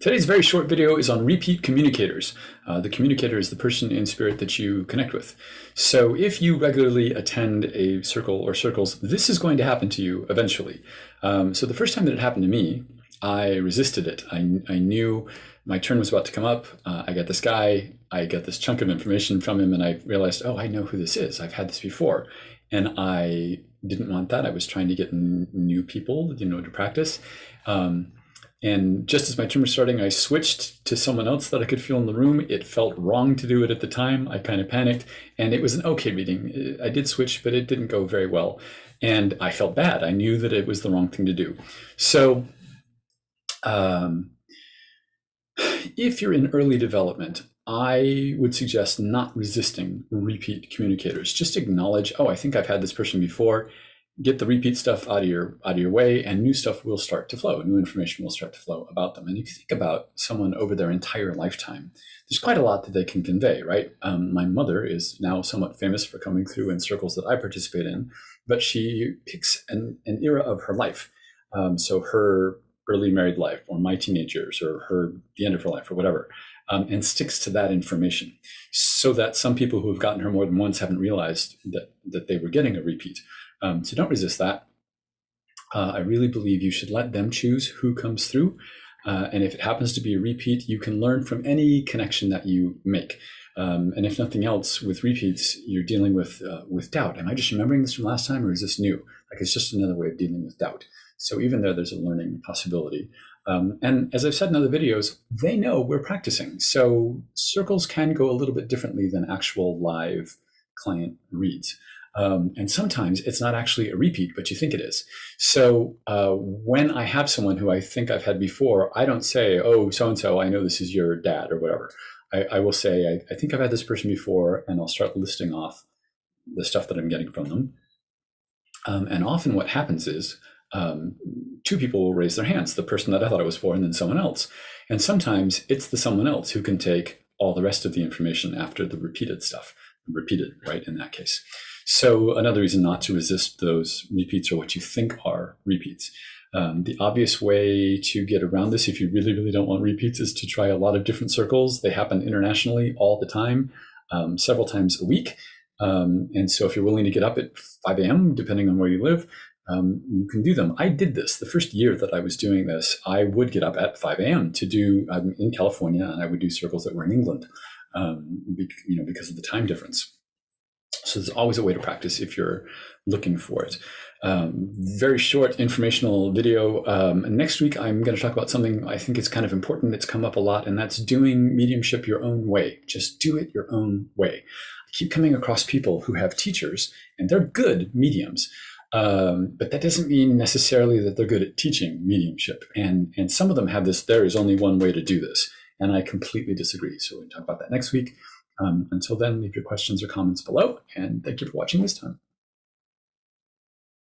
Today's very short video is on repeat communicators. The communicator is the person in spirit that you connect with. So if you regularly attend a circle or circles, this is going to happen to you eventually. So the first time that it happened to me, I resisted it. I knew my turn was about to come up. I got this guy, I got this chunk of information from him, and I realized, oh, I know who this is. I've had this before. And I didn't want that. I was trying to get new people, to practice. And just as my turn was starting, I switched to someone else that I could feel in the room. It felt wrong to do it at the time. I kind of panicked, and it was an okay reading. I did switch, but it didn't go very well. And I felt bad. I knew that it was the wrong thing to do. So if you're in early development, I would suggest not resisting repeat communicators. Just acknowledge, oh, I think I've had this person before. Get the repeat stuff out of your way, and new stuff will start to flow. New information will start to flow about them. And if you think about someone over their entire lifetime, there's quite a lot that they can convey, right? My mother is now somewhat famous for coming through in circles that I participate in, but she picks an era of her life. So her early married life, or my teenage years, or the end of her life, or whatever, and sticks to that information, so that some people who have gotten her more than once haven't realized that they were getting a repeat. So don't resist that. I really believe you should let them choose who comes through. And if it happens to be a repeat, you can learn from any connection that you make. And if nothing else, with repeats, you're dealing with doubt. Am I just remembering this from last time, or is this new? Like, it's just another way of dealing with doubt. So even there's a learning possibility. And as I've said in other videos, they know we're practicing. So circles can go a little bit differently than actual live client reads. And sometimes it's not actually a repeat, but you think it is. So when I have someone who I think I've had before, I don't say, oh, so-and-so, I know this is your dad or whatever. I will say, I think I've had this person before, and I'll start listing off the stuff that I'm getting from them. And often what happens is two people will raise their hands, the person that I thought it was for, and then someone else. And sometimes it's the someone else who can take all the rest of the information after the repeated stuff, repeated, right, in that case. So another reason not to resist those repeats, or what you think are repeats. The obvious way to get around this, if you really, really don't want repeats, is to try a lot of different circles. They happen internationally all the time, several times a week. And so if you're willing to get up at 5 a.m., depending on where you live, you can do them. I did this the first year that I was doing this. I would get up at 5 a.m. to do, I'm in California, and I would do circles that were in England, because of the time difference. So there's always a way to practice if you're looking for it. Very short informational video. Next week, I'm going to talk about something I think is kind of important. It's come up a lot, and that's doing mediumship your own way. Just do it your own way. I keep coming across people who have teachers, and they're good mediums. But that doesn't mean necessarily that they're good at teaching mediumship. And some of them have this, there is only one way to do this. And I completely disagree. So we'll talk about that next week. Until then, leave your questions or comments below, and thank you for watching this time.